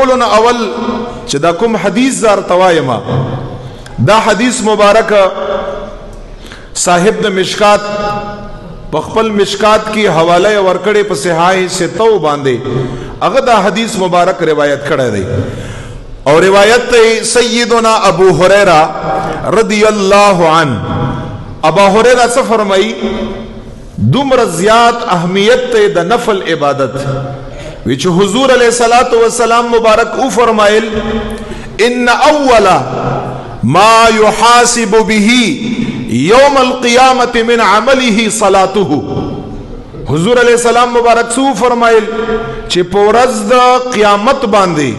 ټولو نه اول چې دا کوم حدیث زار توایما دا حدیث مبارک صاحب د مشکات په خپل مشکات کی حواله ورکړې په صحاح ستو باندې هغه دا حدیث مبارک روایت کړی دی اور روایت سیدنا ابو ہریرہ رضی اللہ عنہ ابو ہریرہ سے فرمائی دومره زیات اهمیت ته د نفل عبادت وچ حضور علیہ الصلوۃ والسلام مبارک او فرمایل ان اول ما يحاسب به یوم القیامت من عمله صلاته حضور علیہ السلام مبارک سو فرمایل چې په ورځ د قیامت باندې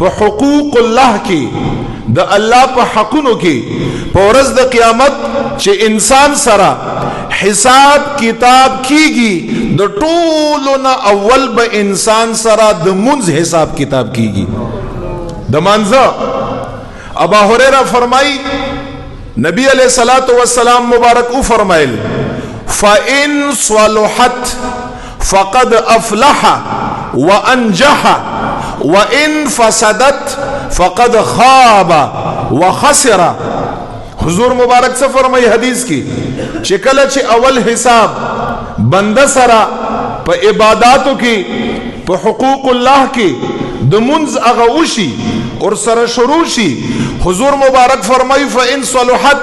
په حقوق الله کې د الله په حقونو کې په ورځ د قیامت چې انسان سره حساب کتاب کیږي د ټولو نه اول به انسان سره د منځ حساب کتاب کیږي د منځ ابو هريره فرمای نبی علیہ الصلوۃ والسلام مبارک او فرمایل فإن صلحت فقد افلح وانجح وإن فسدت فقد خاب وخسر حضور مبارک سے فرمائی حدیث کی چې کله چې اول حساب بنده سره په عباداتو کې په حقوق الله کې د منځ هغه وشي اور سره شروع شي حضور مبارک فرمائی فإن صلحت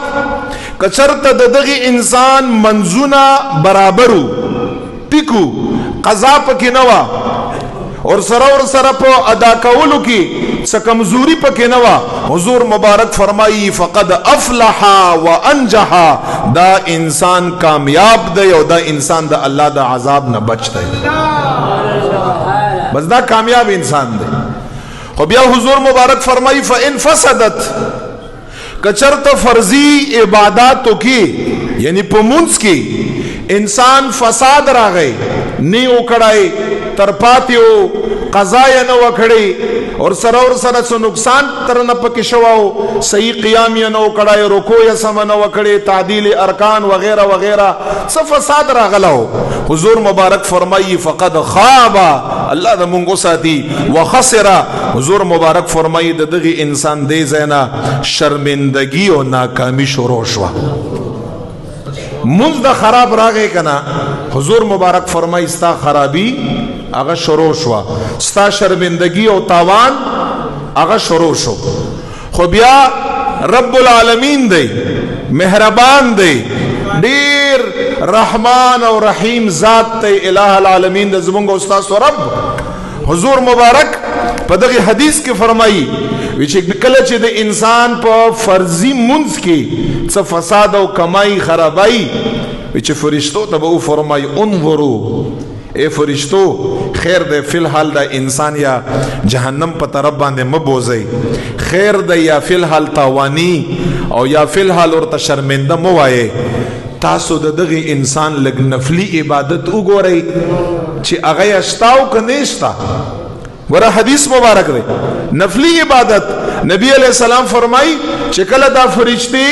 کچرته د دغه انسان منځونه برابرو ټیکو قضا پکې نه وا اور سره په ادا کولو کې څه کمزوري پکې نه وا حضور مبارک فرمایي فقد افلح وانجح دا انسان کامیاب دی او دا انسان د الله د عذاب نه بچ دی بس دا کامیاب انسان دی خو بیا حضور مبارک فرمایي فإن فسدت کچرت فرضی عباداتو کې یعنی په منځ کې انسان فساد راغی نه وکړای ترپاتیو قضا نه وکړي اور سره څه نقصان تر نه پکې شواو صحیح قیام یې نه وکړای رکوع یې سم نه وکړي تعدیل ارکان وغیرہ وغیرہ څه فساد راغلو حضور مبارک فرمایي فقد خاب الله د مونږ ساتي وخسر حضور مبارک فرمایي د دغه انسان دې زینا شرمندگی او ناکامی شروع شو منځ د خراب راغی کنا حضور مبارک فرمایي ستا خرابی اغا شروع شوا ستا شرمندگی او تاوان اغا شروع شو خو بیا رب العالمین دی مهربان دی ډیر رحمان او رحیم ذات ته الہ العالمین د زمونږ استاد او رب حضور مبارک په دغه حدیث کې فرمایي چې کله چې د انسان په فرضی منځ کې څه فساد او کمای خرابای چې فرشتو ته به فرمایي انظروا اے فرشتو خیر دے فی الحال دا انسان یا جہنم پا طرف باندے مبوزی خیر دے یا فی الحال تاوانی او یا فی الحال اور تا شرمندہ موائے تاسو دا دغی انسان لگ نفلی عبادت اگو رئی چی اغی اشتاو کنیشتا ورہ حدیث مبارک دے نفلی عبادت نبی علیہ السلام فرمائی چکل دا فرشتی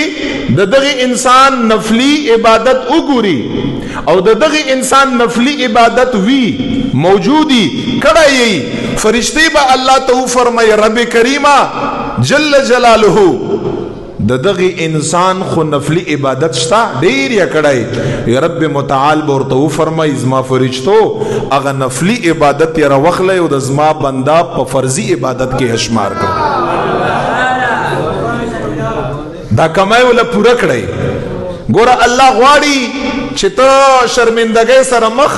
دا دغی انسان نفلی عبادت اگوری او د دغه انسان نفلی عبادت وی موجودی کړای فرشتي به الله ته فرمای رب کریمه جل جلاله د دغه انسان خو نفلی عبادت شتا ډیر یا کړای رب متعال ورته فرمای زما فرشتو اغه نفلی عبادت یې راوخله او د زما بندا په فرضی عبادت کې هشمار کړ دا کمای ولا پورا کړای ګوره الله غواړي چې ته شرمندګۍ سره مخ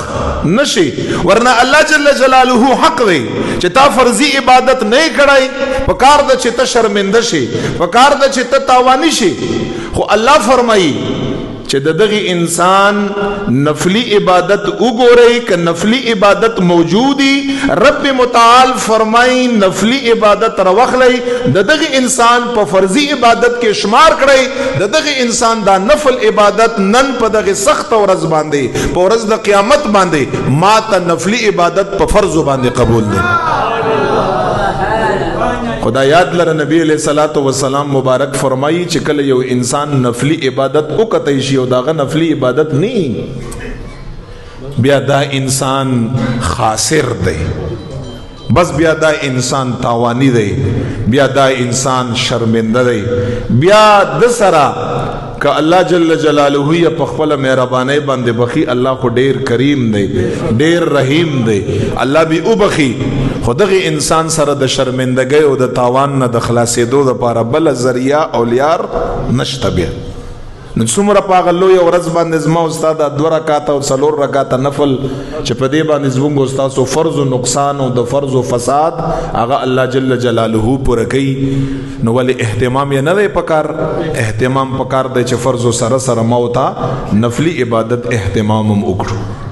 نشي ورنه الله جل جلاله حق دی چې تا فرضی عبادت نه کړای په کار د چې ته شرمنده شي په کار د چې ته تاوانی شي خو الله فرمایي چې دغه انسان نفلی عبادت وګوري ک نفلی عبادت موجودی رب متعال فرمای نفلی عبادت راوخلی دغه انسان په فرضی عبادت کې شمار کړي دغه انسان دا نفل عبادت نن په دغه سخت ورځ باندې په ورځ د قیامت باندې ما ته نفلی عبادت په فرض باندې قبول دی خدا یاد لره نبی علیہ الصلوۃ والسلام مبارک فرمایي چې کله یو انسان نفلی عبادت وکړي شي او داغه نفلی عبادت نه بیا دا انسان خاسر دی بس بیا دا انسان تاوانی دی، بیا دا انسان شرمنده دی. بیا د سرا که الله جل جلاله یا په خپل مهرباني باندې بخي، الله خو ډیر کریم دی، ډیر رحیم دی، الله به او بخي. خو دغه انسان سره د شرمندګۍ او د تاوان نه د خلاصېدو دپاره بله ذریعه او لیار نشته. بیا نو څومره په هغه لویه ورځ باندې زما استاد 2 رکعاته او 4 رکعاته نفل چې په دې باندې زموږ ستاسو فرض و نقصان او د فرض و فساد هغه الله جل جلاله پوره کوي. نو ولې اهتمام یې نه دی پکار؟ اهتمام پکار دی چې فرض و سره سره موتا نفلی عبادت اهتمام هم وکړو.